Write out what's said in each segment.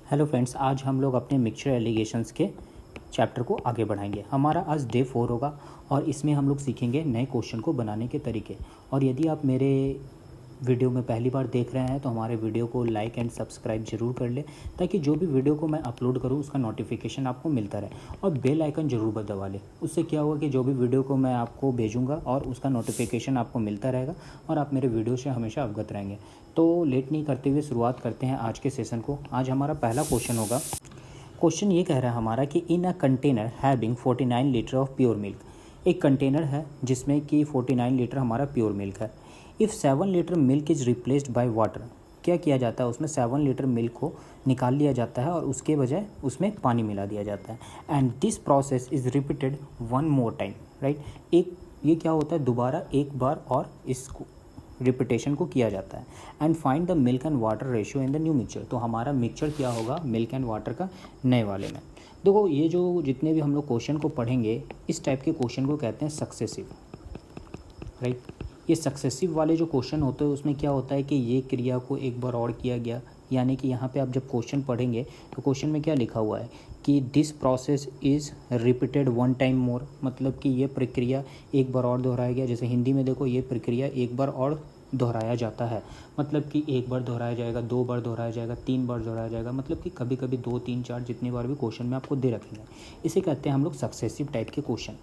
Hello friends, आज हम लोग अपने मिक्सचर एलिगेशंस के चैप्टर को आगे बढ़ाएंगे। हमारा आज डे 4 होगा और इसमें हम लोग सीखेंगे नए क्वेश्चन को बनाने के तरीके। और यदि आप मेरे वीडियो में पहली बार देख रहे हैं तो हमारे वीडियो को लाइक एंड सब्सक्राइब जरूर कर लें, ताकि जो भी वीडियो को मैं अपलोड करूं उसका नोटिफिकेशन आपको मिलता रहे। और बेल आइकन ज़रूर दबा लें। उससे क्या होगा कि जो भी वीडियो को मैं आपको भेजूंगा और उसका नोटिफिकेशन आपको मिलता रहेगा और आप मेरे वीडियो से हमेशा अवगत रहेंगे। तो लेट नहीं करते हुए शुरुआत करते हैं आज के सेशन को। आज हमारा पहला क्वेश्चन होगा। क्वेश्चन ये कह रहा है हमारा कि in a container having 49 litre of pure milk. एक कंटेनर है जिसमें कि 49 लीटर हमारा प्योर मिल्क है। If 7 litre milk is replaced by water, क्या किया जाता है, उसमें 7 लीटर मिल्क को निकाल लिया जाता है और उसके बजाय उसमें पानी मिला दिया जाता है। And this process is repeated one more time, right. ये क्या होता है, दोबारा एक बार और इसको रिपीटेशन को किया जाता है। And find the milk and water ratio in the new mixture. तो हमारा मिक्सचर क्या होगा मिल्क एंड वाटर का नए वाले में। देखो, ये जो जितने भी हम लोग क्वेश्चन को पढ़ेंगे, इस टाइप के क्वेश्चन को कहते हैं सक्सेसिव, राइट। ये सक्सेसिव वाले जो क्वेश्चन होते हैं उसमें क्या होता है कि ये क्रिया को एक बार और किया गया, यानी कि यहाँ पे आप जब क्वेश्चन पढ़ेंगे तो क्वेश्चन में क्या लिखा हुआ है कि this process is repeated one time more, मतलब कि ये प्रक्रिया एक बार और दोहराया गया। जैसे हिंदी में देखो, ये प्रक्रिया एक बार और दोहराया जाता है, मतलब कि एक बार दोहराया जाएगा, 2 बार दोहराया जाएगा, 3 बार दोहराया जाएगा, मतलब कि कभी कभी 2, 3, 4 जितनी बार भी क्वेश्चन में आपको दे रखेंगे। इसे कहते हैं हम लोग सक्सेसिव टाइप के क्वेश्चन।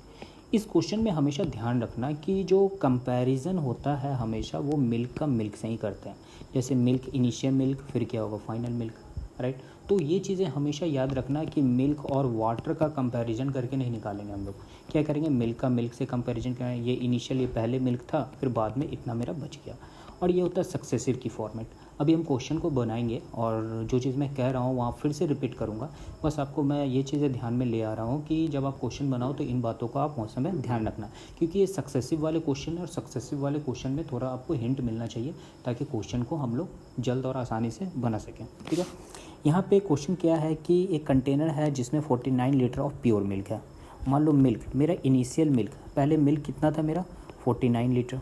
इस क्वेश्चन में हमेशा ध्यान रखना कि जो कंपैरिजन होता है हमेशा वो मिल्क का मिल्क से ही करते हैं। जैसे मिल्क, इनिशियल मिल्क, फिर क्या होगा फाइनल मिल्क, राइट। तो ये चीज़ें हमेशा याद रखना कि मिल्क और वाटर का कंपैरिजन करके नहीं निकालेंगे हम लोग। क्या करेंगे, मिल्क का मिल्क से कंपैरिजन करें, ये इनिशियल, ये पहले मिल्क था, फिर बाद में इतना मेरा बच गया। और ये होता है सक्सेसिव की फॉर्मेट। अभी हम क्वेश्चन को बनाएंगे और जो चीज़ मैं कह रहा हूँ वहाँ फिर से रिपीट करूँगा। बस आपको मैं ये चीज़ें ध्यान में ले आ रहा हूँ कि जब आप क्वेश्चन बनाओ तो इन बातों का आप मौसम में ध्यान रखना, क्योंकि ये सक्सेसिव वाले क्वेश्चन है और सक्सेसिव वाले क्वेश्चन में थोड़ा आपको हिंट मिलना चाहिए ताकि क्वेश्चन को हम लोग जल्द और आसानी से बना सकें, ठीक है। यहाँ पे क्वेश्चन क्या है कि एक कंटेनर है जिसमें 49 लीटर ऑफ प्योर मिल्क है। मान लो मिल्क, मेरा इनिशियल मिल्क, पहले मिल्क कितना था मेरा 49 लीटर,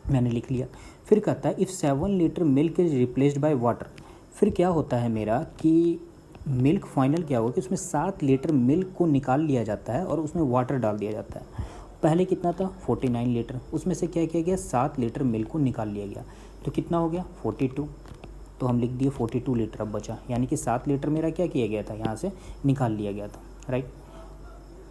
मैंने लिख लिया। फिर कहता है if 7 litre milk is replaced by water. फिर क्या होता है मेरा कि मिल्क फाइनल क्या होगा कि उसमें 7 लीटर मिल्क को निकाल लिया जाता है और उसमें वाटर डाल दिया जाता है। पहले कितना था 49 लीटर, उसमें से क्या किया गया 7 लीटर मिल्क को निकाल लिया गया, तो कितना हो गया 42। तो हम लिख दिए 42 लीटर अब बचा, यानी कि 7 लीटर मेरा क्या किया गया था, यहाँ से निकाल लिया गया था, राइट।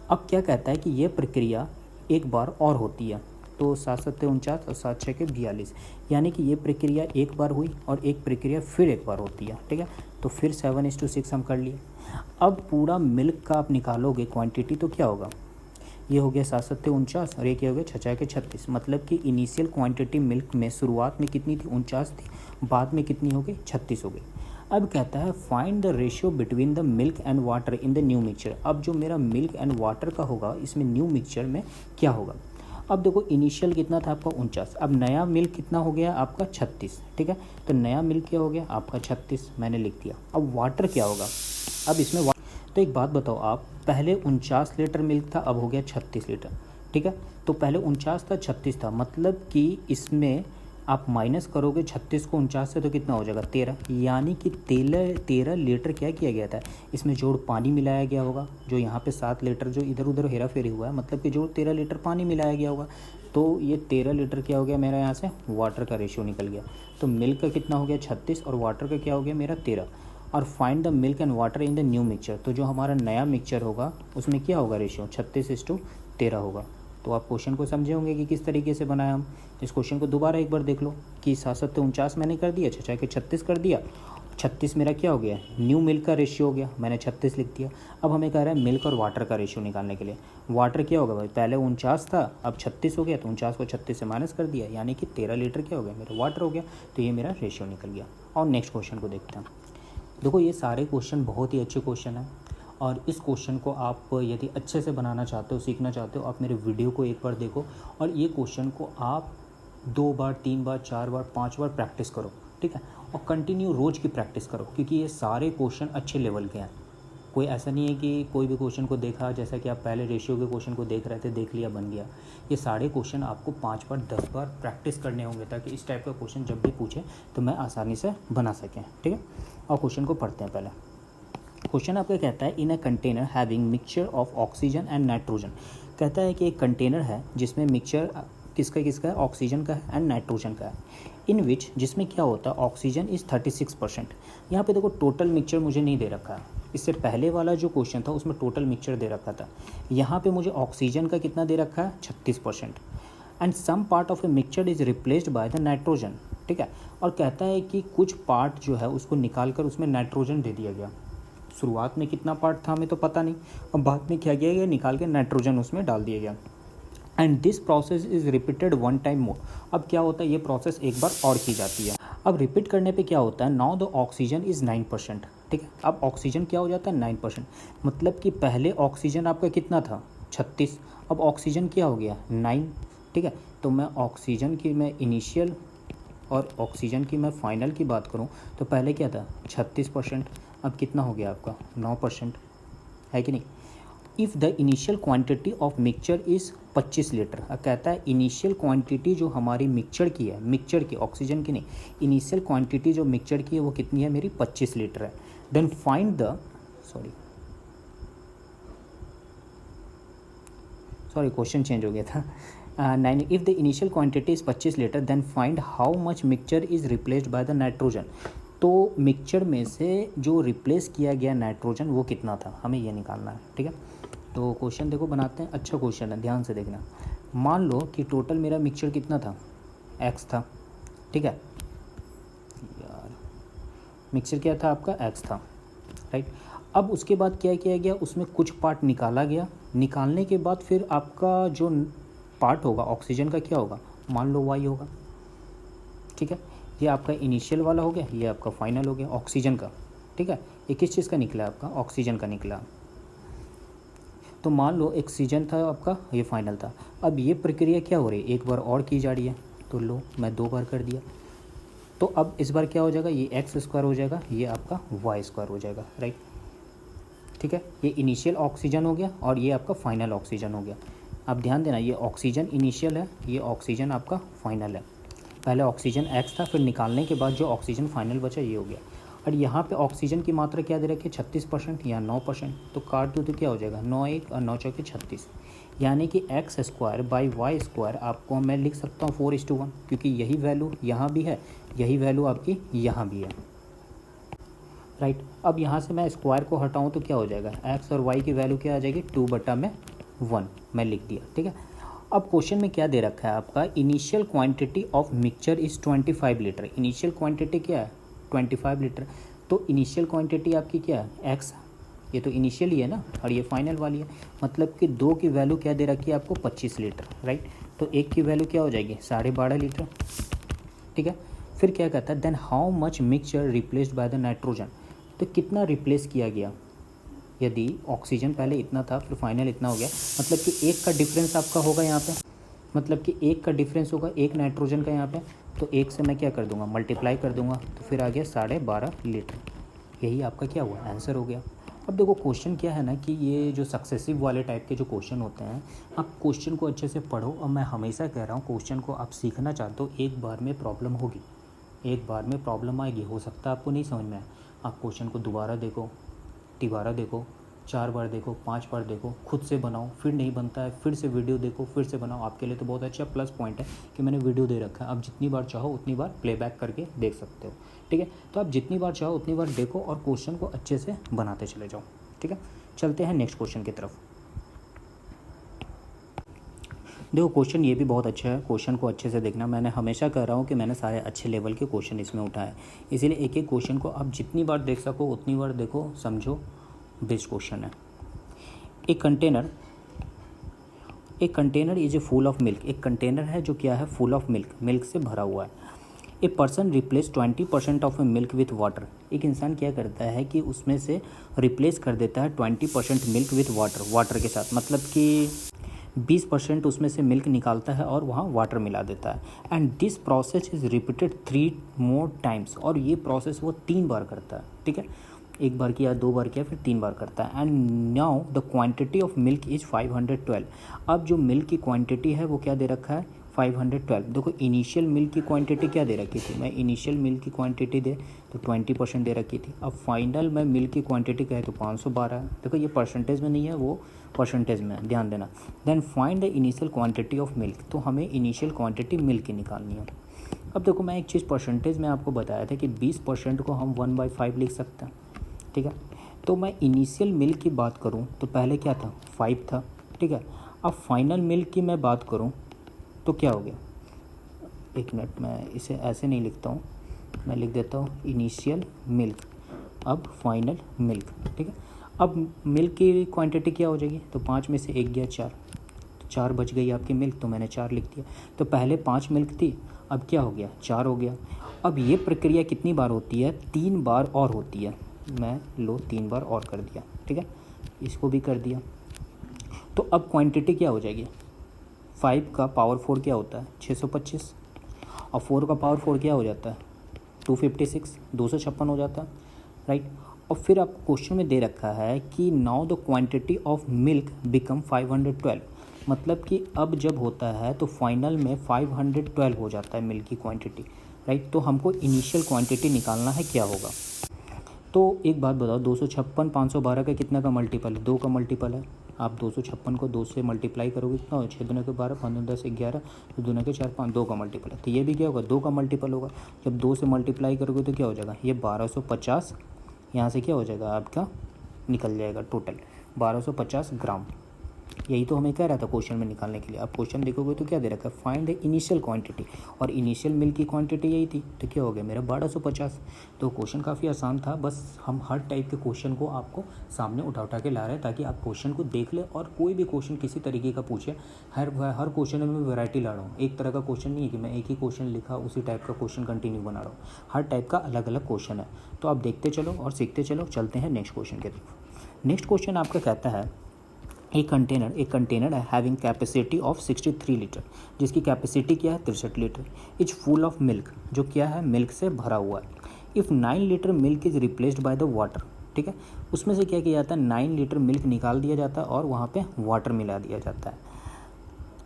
अब क्या कहता है कि ये प्रक्रिया एक बार और होती है। तो 7 7 49 और 7 6 42, यानी कि ये प्रक्रिया एक बार हुई और एक प्रक्रिया फिर एक बार होती है, ठीक है। तो फिर 7:6 हम कर लिए। अब पूरा मिल्क का आप निकालोगे क्वांटिटी तो क्या होगा, ये हो गया 7 7 49 और ये क्या हो गया 6 6 36, मतलब कि इनिशियल क्वांटिटी मिल्क में शुरुआत में कितनी थी 49 थी, बाद में कितनी हो गई 36 हो गई। अब कहता है find the ratio between the milk and water in the new mixture. अब जो मेरा मिल्क एंड वाटर का होगा इसमें न्यू मिक्सचर में क्या होगा। अब देखो, इनिशियल कितना था आपका 49, अब नया मिल्क कितना हो गया आपका 36, ठीक है। तो नया मिल्क क्या हो गया आपका 36, मैंने लिख दिया। अब वाटर क्या होगा, अब इसमें तो एक बात बताओ आप, पहले 49 लीटर मिल्क था, अब हो गया 36 लीटर, ठीक है। तो पहले 49 था 36 था, मतलब कि इसमें आप माइनस करोगे 36 को 49 से तो कितना हो जाएगा 13, यानी कि 13 लीटर क्या किया गया था, इसमें जोड़ पानी मिलाया गया होगा। जो यहाँ पे 7 लीटर जो इधर उधर हेरा फेरी हुआ है, मतलब कि जोड़ 13 लीटर पानी मिलाया गया होगा। तो ये 13 लीटर क्या हो गया मेरा, यहाँ से वाटर का रेशियो निकल गया। तो मिल्क का कितना हो गया 36 और वाटर का क्या हो गया मेरा 13। और find the milk and water in the new mixture. तो जो हमारा नया मिक्सचर होगा उसमें क्या होगा रेशियो 36:13 होगा। तो आप क्वेश्चन को समझे होंगे कि किस तरीके से बनाया हम। इस क्वेश्चन को दोबारा एक बार देख लो कि 7 7 49 मैंने कर दिया, 6 6 36 कर दिया, 36 मेरा क्या हो गया न्यू मिल्क का रेशियो हो गया, मैंने 36 लिख दिया। अब हमें कह रहा है मिल्क और वाटर का रेशियो निकालने के लिए। वाटर क्या होगा भाई, पहले 49 था अब 36 हो गया, तो 49 को 36 से माइनस कर दिया, यानी कि 13 लीटर क्या हो गया मेरा वाटर हो गया। तो ये मेरा रेशियो निकल गया। और नेक्स्ट क्वेश्चन को देखते हैं। देखो, ये सारे क्वेश्चन बहुत ही अच्छे क्वेश्चन हैं और इस क्वेश्चन को आप यदि अच्छे से बनाना चाहते हो, सीखना चाहते हो, आप मेरे वीडियो को एक बार देखो और ये क्वेश्चन को आप 2 बार 3 बार 4 बार 5 बार प्रैक्टिस करो, ठीक है। और कंटिन्यू रोज़ की प्रैक्टिस करो, क्योंकि ये सारे क्वेश्चन अच्छे लेवल के हैं। कोई ऐसा नहीं है कि कोई भी क्वेश्चन को देखा, जैसा कि आप पहले रेशियो के क्वेश्चन को देख रहे थे, देख लिया बन गया। ये सारे क्वेश्चन आपको 5 बार 10 बार प्रैक्टिस करने होंगे, ताकि इस टाइप का क्वेश्चन जब भी पूछे तो मैं आसानी से बना सकें, ठीक है। और क्वेश्चन को पढ़ते हैं पहले। क्वेश्चन आपका कहता है in a container having mixture of oxygen and nitrogen. कहता है कि एक कंटेनर है जिसमें मिक्सचर किसका किसका है, ऑक्सीजन का है एंड नाइट्रोजन का है। इन विच जिसमें क्या होता है ऑक्सीजन इज़ 36%। यहाँ पे देखो टोटल मिक्सचर मुझे नहीं दे रखा है, इससे पहले वाला जो क्वेश्चन था उसमें टोटल मिक्सचर दे रखा था। यहाँ पे मुझे ऑक्सीजन का कितना दे रखा है 36%। And some part of a mixture is replaced by the nitrogen. ठीक है, और कहता है कि कुछ पार्ट जो है उसको निकाल कर उसमें नाइट्रोजन दे दिया गया। शुरुआत में कितना पार्ट था हमें तो पता नहीं, अब बाद में क्या किया गया, निकाल के नाइट्रोजन उसमें डाल दिया गया। And this process is repeated one time more. अब क्या होता है, ये प्रोसेस एक बार और की जाती है। अब रिपीट करने पे क्या होता है, नाउ द ऑक्सीजन इज़ 9%। ठीक है, अब ऑक्सीजन क्या हो जाता है 9%। मतलब कि पहले ऑक्सीजन आपका कितना था 36, अब ऑक्सीजन क्या हो गया 9। ठीक है, तो मैं ऑक्सीजन की मैं इनिशियल और ऑक्सीजन की मैं फाइनल की बात करूं तो पहले क्या था 36%, अब कितना हो गया आपका 9%, है कि नहीं। If the initial quantity of mixture is 25 litre. अब कहता है इनिशियल क्वांटिटी जो हमारी मिक्सचर की है, मिक्सचर की, ऑक्सीजन की नहीं, इनिशियल क्वांटिटी जो मिक्सचर की है वो कितनी है मेरी 25 लीटर है। Then find the sorry question change हो गया था। 9 if the initial quantity is 25 litre then find how much mixture is replaced by the nitrogen. तो मिक्सचर में से जो रिप्लेस किया गया नाइट्रोजन वो कितना था, हमें ये निकालना है। ठीक है, तो क्वेश्चन देखो बनाते हैं, अच्छा क्वेश्चन है, ध्यान से देखना। मान लो कि टोटल मेरा मिक्सचर कितना था x था। ठीक है यार, मिक्सचर क्या था आपका x था, राइट। अब उसके बाद क्या किया गया, उसमें कुछ पार्ट निकाला गया, निकालने के बाद फिर आपका जो पार्ट होगा ऑक्सीजन का क्या होगा, मान लो y होगा। ठीक है, ये आपका इनिशियल वाला हो गया, ये आपका फाइनल हो गया ऑक्सीजन का। ठीक है, ये किस चीज़ का निकला आपका, ऑक्सीजन का निकला। तो मान लो ऑक्सीजन था आपका, ये फाइनल था। अब ये प्रक्रिया क्या हो रही है, एक बार और की जा रही है, तो लो मैं 2 बार कर दिया। तो अब इस बार क्या हो जाएगा, ये x² हो जाएगा, ये आपका y² हो जाएगा, राइट। ठीक है, ये इनिशियल ऑक्सीजन हो गया और ये आपका फाइनल ऑक्सीजन हो गया। अब ध्यान देना, ये ऑक्सीजन इनिशियल है, ये ऑक्सीजन आपका फाइनल है। पहले ऑक्सीजन x था, फिर निकालने के बाद जो ऑक्सीजन फाइनल बचा ये हो गया। और यहाँ पे ऑक्सीजन की मात्रा क्या दे रखी है 36% या 9%, तो काट दो तो क्या हो जाएगा 9 1 और 9 4 36, यानी कि x² बाई y² आपको मैं लिख सकता हूँ 4:1, क्योंकि यही वैल्यू यहाँ भी है, यही वैल्यू आपकी यहाँ भी है, राइट। अब यहाँ से मैं स्क्वायर को हटाऊँ तो क्या हो जाएगा, x और y की वैल्यू क्या आ जाएगी 2/1 मैं लिख दिया। ठीक है, अब क्वेश्चन में क्या दे रखा है आपका, initial quantity of mixture is 25 litre. Initial quantity क्या है 25 लीटर। तो इनिशियल क्वांटिटी आपकी क्या है x, ये तो इनिशियल ही है ना, और ये फाइनल वाली है, मतलब कि 2 की वैल्यू क्या दे रखी है आपको 25 लीटर, राइट। तो 1 की वैल्यू क्या हो जाएगी 12.5 लीटर। ठीक है, फिर क्या कहता है, then how much mixture replaced by the nitrogen. तो कितना रिप्लेस किया गया, यदि ऑक्सीजन पहले इतना था फिर फाइनल इतना हो गया, मतलब कि 1 का डिफरेंस आपका होगा यहाँ पे, मतलब कि 1 का डिफरेंस होगा 1 नाइट्रोजन का यहाँ पे, तो 1 से मैं क्या कर दूंगा मल्टीप्लाई कर दूंगा, तो फिर आ गया 12.5 लीटर। यही आपका क्या हुआ आंसर हो गया। अब देखो क्वेश्चन क्या है ना कि ये जो सक्सेसिव वाले टाइप के जो क्वेश्चन होते हैं, आप क्वेश्चन को अच्छे से पढ़ो। और मैं हमेशा कह रहा हूँ क्वेश्चन को आप सीखना चाहते हो, एक बार में प्रॉब्लम होगी, एक बार में प्रॉब्लम आएगी, हो सकता है आपको नहीं समझ में आए, आप क्वेश्चन को दोबारा देखो, तिबारा देखो, 4 बार देखो, 5 बार देखो, खुद से बनाओ, फिर नहीं बनता है फिर से वीडियो देखो, फिर से बनाओ। आपके लिए तो बहुत अच्छा प्लस पॉइंट है कि मैंने वीडियो दे रखा है, आप जितनी बार चाहो उतनी बार प्लेबैक करके देख सकते हो। ठीक है, तो आप जितनी बार चाहो उतनी बार देखो और क्वेश्चन को अच्छे से बनाते चले जाओ। ठीक है, चलते हैं नेक्स्ट क्वेश्चन की तरफ। देखो क्वेश्चन ये भी बहुत अच्छा है, क्वेश्चन को अच्छे से देखना। मैंने हमेशा कह रहा हूँ कि मैंने सारे अच्छे लेवल के क्वेश्चन इसमें उठाए, इसीलिए एक एक क्वेश्चन को आप जितनी बार देख सको उतनी बार देखो, समझो, बेस्ट क्वेश्चन है। एक container is a full of milk. एक कंटेनर है जो क्या है फुल ऑफ मिल्क, मिल्क से भरा हुआ है। A person replace 20% of A milk with water. एक इंसान क्या करता है कि उसमें से रिप्लेस कर देता है 20% मिल्क विथ वाटर, वाटर के साथ, मतलब कि 20% उसमें से मिल्क निकालता है और वहाँ वाटर मिला देता है। And this process is repeated 3 more times. और ये प्रोसेस वो 3 बार करता है। ठीक है, 1 बार किया, 2 बार किया, फिर 3 बार करता है। And now the quantity of milk is 512। अब जो मिल्क की क्वांटिटी है वो क्या दे रखा है 512। देखो इनिशियल मिल्क की क्वांटिटी क्या दे रखी थी, मैं इनिशियल मिल्क की क्वांटिटी दे तो 20% दे रखी थी। अब फाइनल में मिल्क की क्वांटिटी क्या है तो 512 है। देखो ये परसेंटेज में नहीं है, वो परसेंटेज में है, ध्यान देना। Then find the initial quantity of milk, तो हमें इनिशियल क्वांटिटी मिल्क की निकालनी है। अब देखो मैं एक चीज़ परसेंटेज में आपको बताया था कि 20% को हम 1/5 लिख सकते हैं, ठीक है। तो मैं इनिशियल मिल्क की बात करूं तो पहले क्या था 5 था, ठीक है। अब फाइनल मिल्क की मैं बात करूं तो क्या हो गया, एक मिनट, मैं इसे ऐसे नहीं लिखता हूँ, मैं लिख देता हूँ इनिशियल मिल्क अब फाइनल मिल्क, ठीक है। अब मिल्क की क्वांटिटी क्या हो जाएगी तो 5 में से 1 गया 4, तो 4 बच गई आपकी मिल्क, तो मैंने 4 लिख दिया। तो पहले 5 मिल्क थी, अब क्या हो गया 4 हो गया। अब ये प्रक्रिया कितनी बार होती है, 3 बार और होती है। मैं 3 बार और कर दिया, ठीक है, इसको भी कर दिया। तो अब क्वांटिटी क्या हो जाएगी, 5 का पावर 4 क्या होता है 625, और 4 का पावर 4 क्या हो जाता है 256, 256 हो जाता है, राइट। और फिर आपको क्वेश्चन में दे रखा है कि now the quantity of milk become 512, मतलब कि अब जब होता है तो फाइनल में 512 हो जाता है मिल्क की क्वांटिटी, राइट। तो हमको इनिशियल क्वांटिटी निकालना है, क्या होगा। तो एक बात बताओ, 256 512 का कितना का मल्टीपल है, 2 का मल्टीपल है। आप 256 को 2 से मल्टीप्लाई करोगे कितना हो, 6 दूना के 12, 5 10 11, 2 दूना के 4 5, 2 का मल्टीपल है। तो ये भी क्या होगा 2 का मल्टीपल होगा। जब 2 से मल्टीप्लाई करोगे तो क्या हो जाएगा, ये 1250, यहाँ से क्या हो जाएगा आपका निकल जाएगा टोटल 1250 ग्राम। यही तो हमें कह रहा था क्वेश्चन में निकालने के लिए। आप क्वेश्चन देखोगे तो क्या दे रखा है, फाइंड द इनिशियल क्वांटिटी, और इनिशियल मिल्क की क्वांटिटी यही थी, तो क्या हो गया मेरा 1250। तो क्वेश्चन काफ़ी आसान था, बस हम हर टाइप के क्वेश्चन को आपको सामने उठा के ला रहे हैं ताकि आप क्वेश्चन को देख ले, और कोई भी क्वेश्चन किसी तरीके का पूछे, हर क्वेश्चन में मैं वैरायटी ला रहा हूँ। एक तरह का क्वेश्चन नहीं है कि मैं एक ही क्वेश्चन लिखा उसी टाइप का क्वेश्चन कंटिन्यू बना रहा हूँ, हर टाइप का अलग अलग क्वेश्चन है। तो आप देखते चलो और सीखते चलो। चलते हैं नेक्स्ट क्वेश्चन की तरफ। नेक्स्ट क्वेश्चन आपका कहता है एक कंटेनर है हैविंग कैपेसिटी ऑफ 63 लीटर, जिसकी कैपेसिटी क्या है 63 litre, is full of milk, जो क्या है मिल्क से भरा हुआ है। If 9 litre milk is replaced by the water, ठीक है, उसमें से क्या किया जाता है 9 लीटर मिल्क निकाल दिया जाता है और वहाँ पे वाटर मिला दिया जाता है।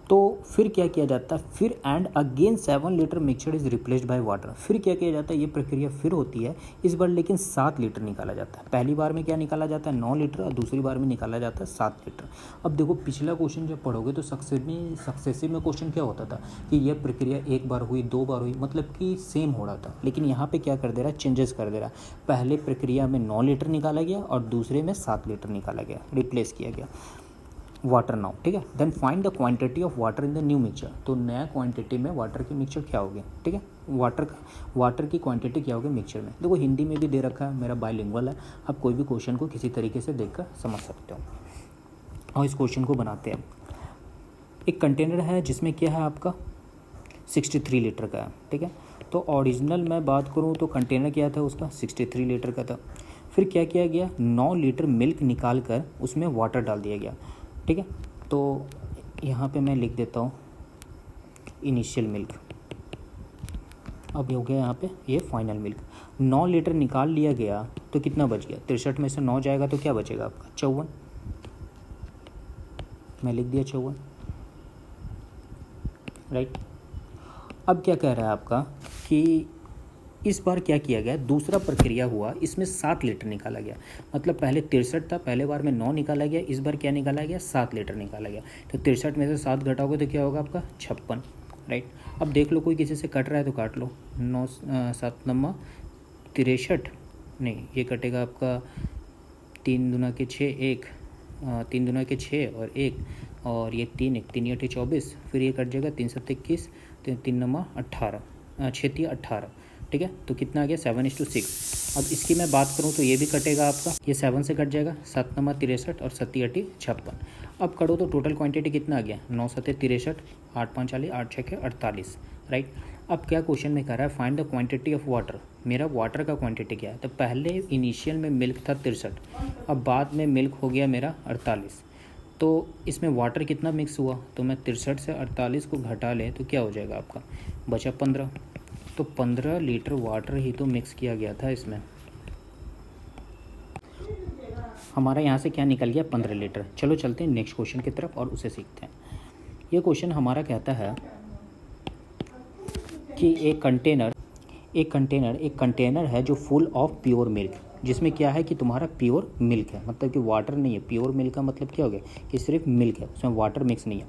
तो फिर क्या किया जाता है, फिर and again 7 litre mixture is replaced by water, फिर क्या किया जाता है, ये प्रक्रिया फिर होती है, इस बार लेकिन 7 लीटर निकाला जाता है। पहली बार में क्या निकाला जाता है 9 लीटर, और दूसरी बार में निकाला जाता है 7 लीटर। अब देखो पिछला क्वेश्चन जब पढ़ोगे तो सक्सेसिव में क्वेश्चन क्या होता था कि यह प्रक्रिया 1 बार हुई 2 बार हुई, मतलब कि सेम हो रहा था। लेकिन यहाँ पर क्या कर दे रहा है, चेंजेस कर दे रहा है। पहले प्रक्रिया में 9 लीटर निकाला गया और दूसरे में 7 लीटर निकाला गया, रिप्लेस किया गया वाटर नाउ, ठीक है। Then find the quantity of water in the new mixture, तो नया क्वांटिटी में वाटर की मिक्सचर क्या होगी, ठीक है, वाटर की क्वांटिटी क्या होगी मिक्सचर में। देखो हिंदी में भी दे रखा है, मेरा बाइलिंगुअल है, आप कोई भी क्वेश्चन को किसी तरीके से देखकर समझ सकते हो। और इस क्वेश्चन को बनाते हैं। एक कंटेनर है जिसमें क्या है आपका 63 लीटर का है, ठीक है। तो ओरिजिनल मैं बात करूँ तो कंटेनर क्या था उसका 63 लीटर का था। फिर क्या किया गया 9 लीटर मिल्क निकाल कर उसमें वाटर डाल दिया गया, ठीक है। तो यहाँ पे मैं लिख देता हूँ इनिशियल मिल्क, अब हो गया यहाँ पे ये फाइनल मिल्क। 9 लीटर निकाल लिया गया तो कितना बच गया, 63 में से 9 जाएगा तो क्या बचेगा आपका 54, मैं लिख दिया 54, राइट। अब क्या कह रहा है आपका कि इस बार क्या किया गया, दूसरा प्रक्रिया हुआ, इसमें 7 लीटर निकाला गया। मतलब पहले 63 था, पहले बार में 9 निकाला गया, इस बार क्या निकाला गया 7 लीटर निकाला गया। तो 63 में से 7 घटाओगे तो क्या होगा आपका 56, राइट। अब देख लो कोई किसी से कट रहा है तो काट लो, 9 7 नम्मा 63, नहीं ये कटेगा आपका 3 दूना के 6 1, 3 दूना के 6 और 1, और ये 3 1 3 8 24, फिर ये कट जाएगा 3 7 21, 3 नम्मा 18, 6 3 18, ठीक है। तो कितना आ गया 7:6। अब इसकी मैं बात करूँ तो ये भी कटेगा आपका, ये 7 से कट जाएगा, 7 नंबर 63 और 7 8 56। अब करो तो टोटल क्वांटिटी कितना आ गया 9 7 63, 8 5 40, 8 6 48, राइट। अब क्या क्वेश्चन में कह रहा है find the quantity of water, मेरा वाटर का क्वांटिटी क्या है। तो पहले इनिशियल में मिल्क था 63, अब बाद में मिल्क हो गया मेरा 48, तो इसमें वाटर कितना मिक्स हुआ, तो मैं 63 से 48 को घटा लें तो क्या हो जाएगा आपका बचा 15। तो 15 लीटर वाटर ही तो मिक्स किया गया था इसमें, हमारा यहाँ से क्या निकल गया 15 लीटर। चलो चलते हैं नेक्स्ट क्वेश्चन की तरफ और उसे सीखते हैं। ये क्वेश्चन हमारा कहता है कि एक कंटेनर है जो फुल ऑफ प्योर मिल्क, जिसमें क्या है कि तुम्हारा प्योर मिल्क है, मतलब कि वाटर नहीं है। प्योर मिल्क का मतलब क्या हो गया कि सिर्फ मिल्क है, उसमें वाटर मिक्स नहीं है।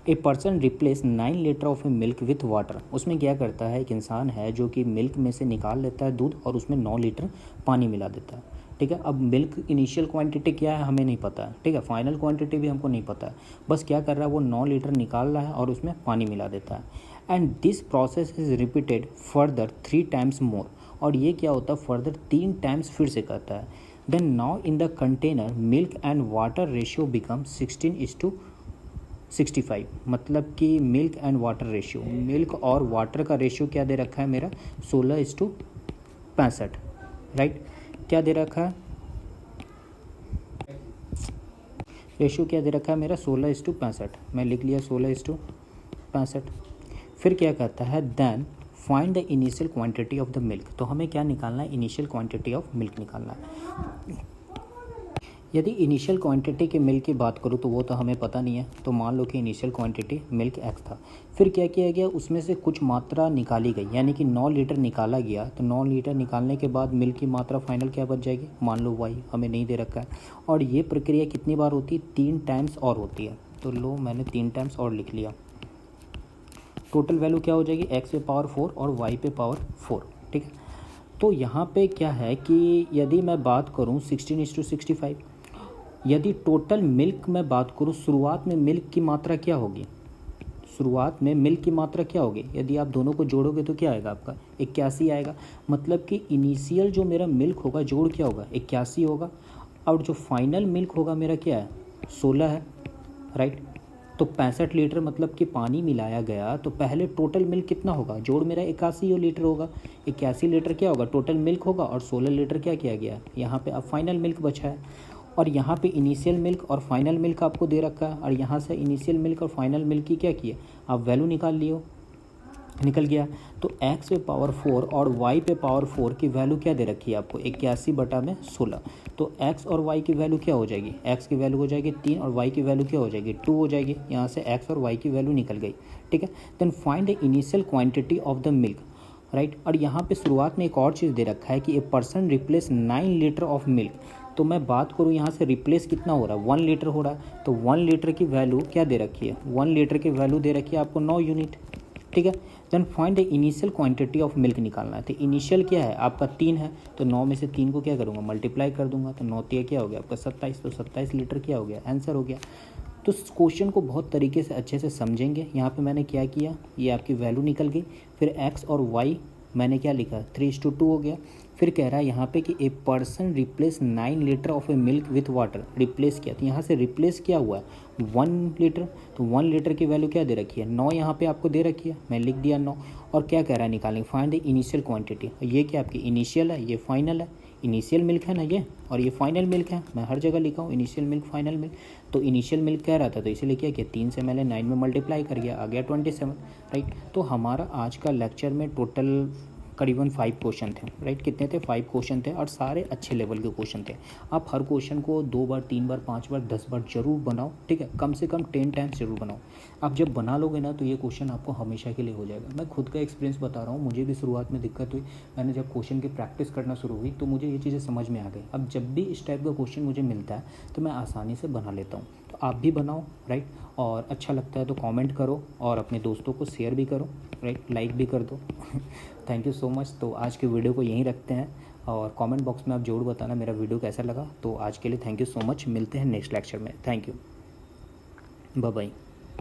A person replace 9 litre of A milk with water. उसमें क्या करता है, एक इंसान है जो कि मिल्क में से निकाल लेता है दूध और उसमें 9 लीटर पानी मिला देता है। ठीक है, अब मिल्क इनिशियल क्वांटिटी क्या है हमें नहीं पता है। ठीक है, फाइनल क्वांटिटी भी हमको नहीं पता है। बस क्या कर रहा है, वो 9 लीटर निकाल रहा है और उसमें पानी मिला देता है। And this process is repeated further 3 times more. और ये क्या होता है, फर्दर 3 टाइम्स फिर से करता है। Then now in the container milk and water ratio become 16:65। मतलब कि milk and water ratio, milk और वाटर का रेशियो क्या दे रखा है मेरा, 16:65। राइट, क्या दे रखा है, रेशियो क्या दे रखा है मेरा, 16:65। मैं लिख लिया 16:65। फिर क्या कहता है, then find the initial quantity of the milk. तो हमें क्या निकालना है, इनिशियल क्वांटिटी ऑफ मिल्क निकालना है। यदि इनिशियल क्वांटिटी के मिल्क की बात करूँ तो वो तो हमें पता नहीं है। तो मान लो कि इनिशियल क्वांटिटी मिल्क एक्स था। फिर क्या किया गया, उसमें से कुछ मात्रा निकाली गई, यानी कि 9 लीटर निकाला गया। तो 9 लीटर निकालने के बाद मिल्क की मात्रा फाइनल क्या बच जाएगी, मान लो वाई, हमें नहीं दे रखा है। और ये प्रक्रिया कितनी बार होती है, 3 टाइम्स और होती है। तो लो मैंने 3 टाइम्स और लिख लिया। टोटल वैल्यू क्या हो जाएगी, एक्स पे पावर 4 और वाई पे पावर 4। ठीक है, तो यहाँ पे क्या है कि यदि मैं बात करूँ 16:65, यदि टोटल मिल्क में बात करूँ, शुरुआत में मिल्क की मात्रा क्या होगी, शुरुआत में मिल्क की मात्रा क्या होगी, यदि आप दोनों को जोड़ोगे तो क्या आएगा आपका, 81 आएगा। मतलब कि इनिशियल जो मेरा मिल्क होगा जोड़ क्या होगा, 81 होगा। और जो फाइनल मिल्क होगा मेरा क्या है, 16 है। राइट, तो 65 लीटर मतलब कि पानी मिलाया गया। तो पहले टोटल मिल्क कितना होगा, जोड़ मेरा 81 लीटर होगा। 81 लीटर क्या होगा, टोटल मिल्क होगा। और 16 लीटर क्या किया गया यहाँ पे, अब फाइनल मिल्क बचा है। और यहाँ पे इनिशियल मिल्क और फाइनल मिल्क आपको दे रखा है। और यहाँ से इनिशियल मिल्क और फाइनल मिल्क की क्या किया, आप वैल्यू निकाल लियो, निकल गया। तो x पे पावर 4 और y पे पावर 4 की वैल्यू क्या दे रखी है आपको, 81/16। तो x और y की वैल्यू क्या हो जाएगी, x की वैल्यू हो जाएगी 3 और y की वैल्यू क्या हो जाएगी, 2 हो जाएगी। यहाँ से x और y की वैल्यू निकल गई। ठीक है, then find the initial quantity of the milk. Right, और यहाँ पे शुरुआत में एक और चीज़ दे रखा है कि a person replace 9 litre of milk. तो मैं बात करूँ यहाँ से रिप्लेस कितना हो रहा है, 1 लीटर हो रहा है। तो 1 लीटर की वैल्यू क्या दे रखी है, 1 लीटर की वैल्यू दे रखी है आपको 9 यूनिट। ठीक है, then find the initial quantity of milk निकालना है। तो इनिशियल क्या है आपका 3 है। तो 9 में से 3 को क्या करूँगा, मल्टीप्लाई कर दूंगा। तो 9 3 क्या हो गया आपका 27। तो 27 लीटर क्या हो गया, आंसर हो गया। तो इस क्वेश्चन को बहुत तरीके से अच्छे से समझेंगे। यहाँ पे मैंने क्या किया, ये आपकी वैल्यू निकल गई। फिर x और y मैंने क्या लिखा, 3:2 हो गया। फिर कह रहा है यहाँ पे कि a person replace 9 litre of A milk with water. Replace किया, तो यहाँ से रिप्लेस क्या हुआ है, 1 लीटर। तो 1 लीटर की वैल्यू क्या दे रखी है, 9 यहाँ पे आपको दे रखी है, मैं लिख दिया 9। और क्या कह रहा है निकालेंगे, फाइंड द इनिशियल क्वांटिटी। ये क्या आपकी इनिशियल है, ये फाइनल है। इनिशियल मिल्क है ना ये, और ये फाइनल मिल्क है। मैं हर जगह लिखा हूँ इनिशियल मिल्क फाइनल मिल्क। तो इनिशियल मिल्क कह रहा था, तो इसीलिए क्या किया, 3 से मैंने 9 में मल्टीप्लाई कर गया, आ गया 27। राइट, तो हमारा आज का लेक्चर में टोटल करीबन 5 क्वेश्चन थे। राइट, कितने थे, 5 क्वेश्चन थे और सारे अच्छे लेवल के क्वेश्चन थे। आप हर क्वेश्चन को 2 बार 3 बार 5 बार 10 बार जरूर बनाओ। ठीक है, कम से कम 10 टाइम्स जरूर बनाओ। आप जब बना लोगे ना तो ये क्वेश्चन आपको हमेशा के लिए हो जाएगा। मैं खुद का एक्सपीरियंस बता रहा हूँ, मुझे भी शुरुआत में दिक्कत हुई। मैंने जब क्वेश्चन की प्रैक्टिस करना शुरू हुई तो मुझे ये चीज़ें समझ में आ गई। अब जब भी इस टाइप का क्वेश्चन मुझे मिलता है तो मैं आसानी से बना लेता हूँ। तो आप भी बनाओ। राइट, और अच्छा लगता है तो कमेंट करो और अपने दोस्तों को शेयर भी करो। राइट, लाइक भी कर दो। Thank you so much. तो आज के वीडियो को यहीं रखते हैं और कमेंट बॉक्स में आप जरूर बताना मेरा वीडियो कैसा लगा। तो आज के लिए थैंक यू सो मच, मिलते हैं नेक्स्ट लेक्चर में। Thank you, bye bye.